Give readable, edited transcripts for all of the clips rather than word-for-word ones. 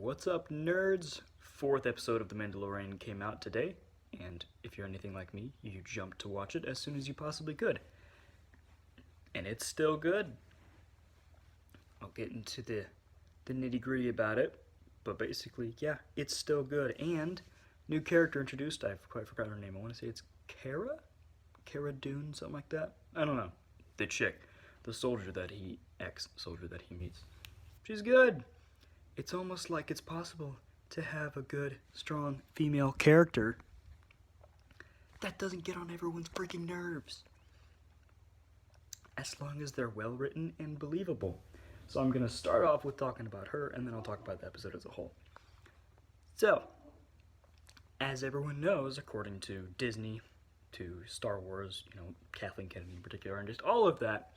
What's up, nerds? Fourth episode of The Mandalorian came out today, and if you're anything like me, you jumped to watch it as soon as you possibly could. And it's still good. I'll get into the nitty-gritty about it, but basically, yeah, it's still good. And new character introduced. I've quite forgotten her name. I want to say it's Cara? Cara Dune, something like that. I don't know. The chick, the soldier that ex-soldier that he meets. She's good. It's almost like it's possible to have a good, strong female character that doesn't get on everyone's freaking nerves, as long as they're well written and believable. So I'm going to start off with talking about her, and then I'll talk about the episode as a whole. So, as everyone knows, according to Disney, to Star Wars, Kathleen Kennedy in particular, and just all of that,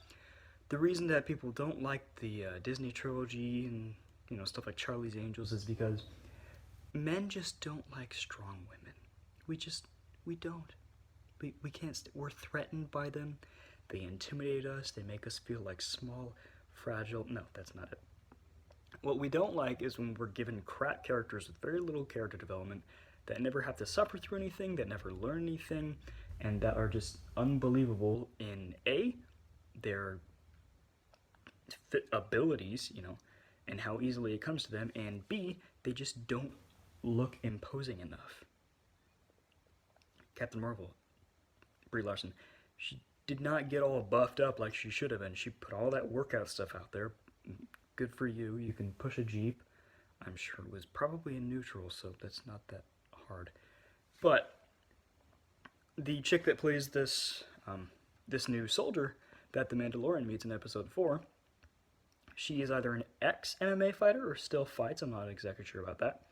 the reason that people don't like the Disney trilogy and stuff like Charlie's Angels is because men just don't like strong women. We don't. We can't, we're threatened by them. They intimidate us. They make us feel like small, fragile. No, that's not it. What we don't like is when we're given crap characters with very little character development that never have to suffer through anything, that never learn anything, and that are just unbelievable in their abilities, and how easily it comes to them, and B, they just don't look imposing enough. Captain Marvel, Brie Larson, she did not get all buffed up like she should have been. She put all that workout stuff out there. Good for you. You can push a Jeep. I'm sure it was probably in neutral, so that's not that hard. But the chick that plays this new soldier that the Mandalorian meets in episode 4, she is either an ex-MMA fighter or still fights. I'm not exactly sure about that.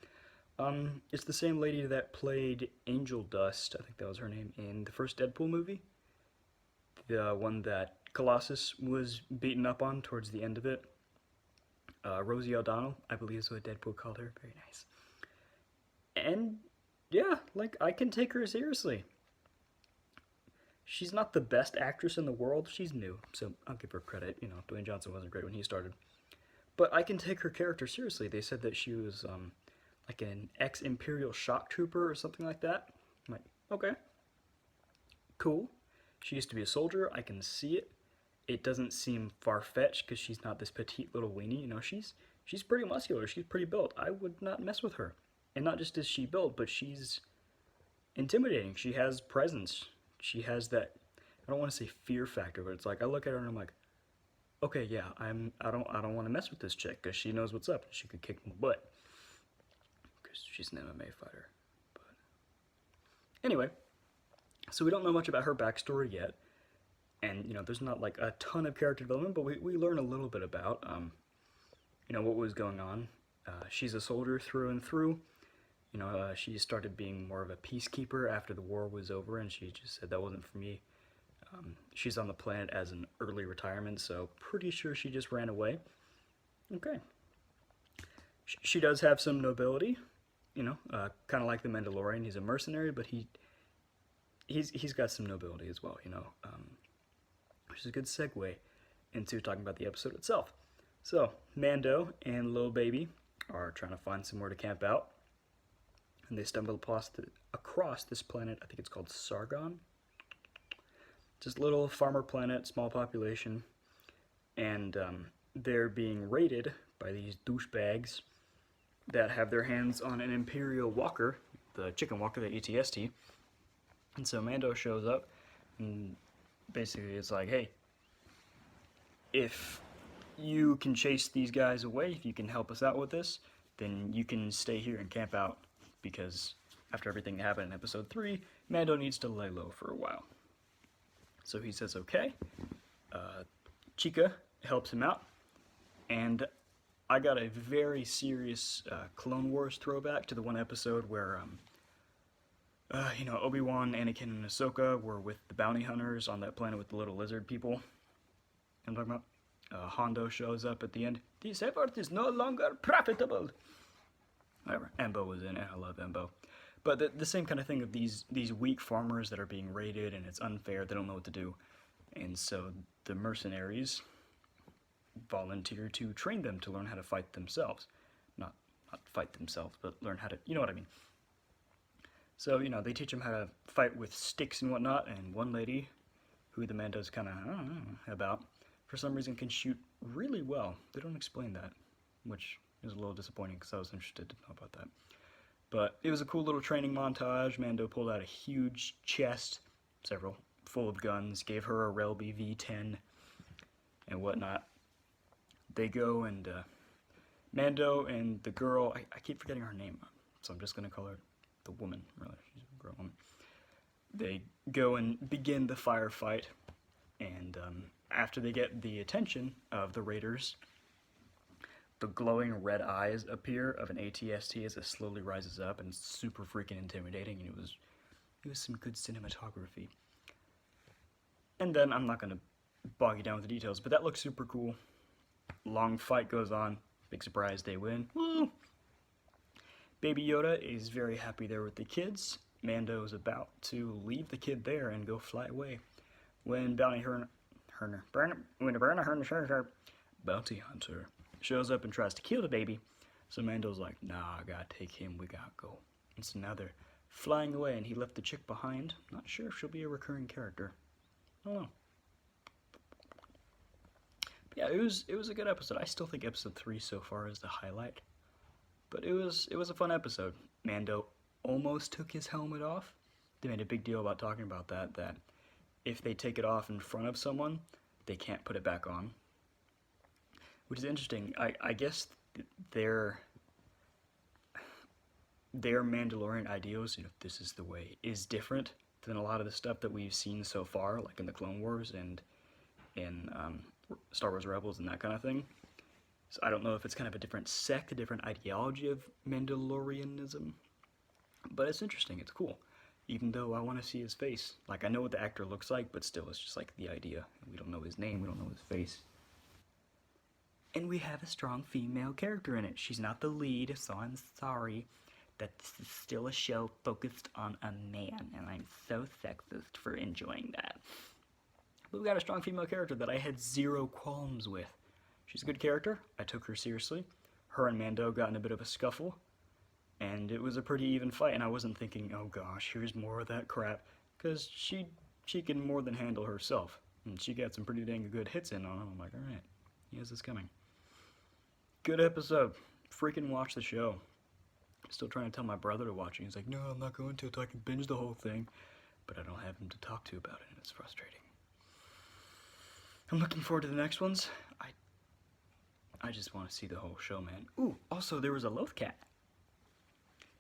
It's the same lady that played Angel Dust, I think that was her name, in the first Deadpool movie. The one that Colossus was beaten up on towards the end of it. Rosie O'Donnell, I believe is what Deadpool called her. Very nice. And, yeah, I can take her seriously. She's not the best actress in the world. She's new, so I'll give her credit. Dwayne Johnson wasn't great when he started. But I can take her character seriously. They said that she was like an ex-Imperial shock trooper or something like that. I'm like, okay, cool. She used to be a soldier. I can see it. It doesn't seem far-fetched because she's not this petite little weenie. She's pretty muscular. She's pretty built. I would not mess with her. And not just is she built, but she's intimidating. She has presence. She has that, I don't want to say fear factor, but it's like I look at her and I'm like, okay, yeah, I don't want to mess with this chick because she knows what's up. She could kick my butt because she's an MMA fighter. But anyway, so we don't know much about her backstory yet, and there's not like a ton of character development, but we learn a little bit about what was going on. She's a soldier through and through. She started being more of a peacekeeper after the war was over, and she just said that wasn't for me. She's on the planet as an early retirement, so pretty sure she just ran away. Okay. She does have some nobility, kind of like the Mandalorian. He's a mercenary, but he's got some nobility as well, which is a good segue into talking about the episode itself. So, Mando and Lil Baby are trying to find somewhere to camp out. And they stumble across this planet, I think it's called Sargon. Just a little farmer planet, small population. And they're being raided by these douchebags that have their hands on an Imperial walker, the chicken walker, the ETST. And so Mando shows up, and basically it's like, hey, if you can chase these guys away, if you can help us out with this, then you can stay here and camp out. Because after everything that happened in episode 3, Mando needs to lay low for a while. So he says okay. Chica helps him out. And I got a very serious Clone Wars throwback to the one episode where, Obi-Wan, Anakin, and Ahsoka were with the bounty hunters on that planet with the little lizard people. I'm talking about? Hondo shows up at the end. This effort is no longer profitable. Whatever, Embo was in it, I love Embo. But the same kind of thing of these weak farmers that are being raided, and it's unfair, they don't know what to do. And so the mercenaries volunteer to train them to learn how to fight themselves. Not not fight themselves, but learn how to, you know what I mean. So, you know, they teach them how to fight with sticks and whatnot, and one lady, who the Mando's kind of, I don't know, about, for some reason can shoot really well. They don't explain that, which is a little disappointing because I was interested to know about that. But it was a cool little training montage. Mando pulled out a huge chest, several, full of guns, gave her a Relby V10 and whatnot. They go and Mando and the girl, I keep forgetting her name, so I'm just going to call her the woman, really. She's a girl woman. They go and begin the firefight, and after they get the attention of the raiders, the glowing red eyes appear of an AT-ST as it slowly rises up, and it's super freaking intimidating, and it was some good cinematography. And then, I'm not going to bog you down with the details, but that looks super cool. Long fight goes on. Big surprise, they win. Woo! Baby Yoda is very happy there with the kids. Mando is about to leave the kid there and go fly away when Bounty Hunter shows up and tries to kill the baby. So Mando's like, nah, I gotta take him, we gotta go. And so now they're flying away, and he left the chick behind. Not sure if she'll be a recurring character. I don't know. But yeah, it was a good episode. I still think episode 3 so far is the highlight. But it was a fun episode. Mando almost took his helmet off. They made a big deal about talking about that if they take it off in front of someone, they can't put it back on. Which is interesting. I guess their Mandalorian ideals, you know, this is the way, is different than a lot of the stuff that we've seen so far, like in the Clone Wars and in Star Wars Rebels and that kind of thing. So I don't know if it's kind of a different sect, a different ideology of Mandalorianism. But it's interesting, it's cool. Even though I want to see his face. Like, I know what the actor looks like, but still, it's just like the idea. We don't know his name, we don't know his face. And we have a strong female character in it. She's not the lead, so I'm sorry that this is still a show focused on a man, and I'm so sexist for enjoying that. But we got a strong female character that I had zero qualms with. She's a good character. I took her seriously. Her and Mando got in a bit of a scuffle, and it was a pretty even fight, and I wasn't thinking, oh gosh, here's more of that crap, because she can more than handle herself, and she got some pretty dang good hits in on him. I'm like, alright, he has this coming. Good episode. Freaking watch the show. Still trying to tell my brother to watch it. He's like, no, I'm not going to until I can binge the whole thing, but I don't have him to talk to about it, and it's frustrating. I'm looking forward to the next ones. I just want to see the whole show, man. Ooh, also there was a Lothcat.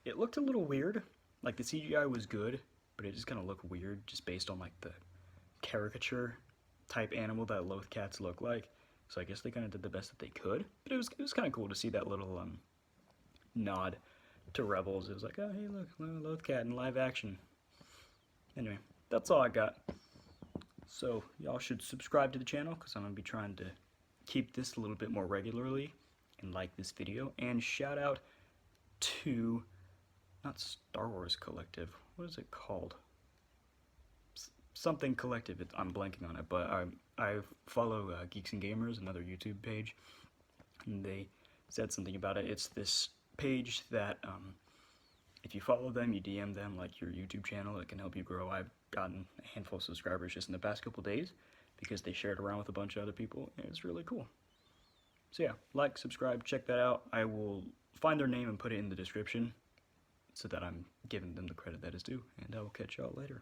It looked a little weird. Like, the CGI was good, but it just kind of looked weird just based on, like, the caricature type animal that Lothcats look like. So I guess they kind of did the best that they could. But it was kind of cool to see that little nod to Rebels. It was like, oh, hey, look, Lothcat in live action. Anyway, that's all I got. So y'all should subscribe to the channel, because I'm going to be trying to keep this a little bit more regularly and like this video. And shout out to, not Star Wars Collective, what is it called? Something Collective, I'm blanking on it, but I follow Geeks and Gamers, another YouTube page, and they said something about it. It's this page that if you follow them, you DM them like your YouTube channel, it can help you grow. I've gotten a handful of subscribers just in the past couple days because they shared around with a bunch of other people, and it's really cool. So yeah, like, subscribe, check that out. I will find their name and put it in the description so that I'm giving them the credit that is due, and I will catch y'all later.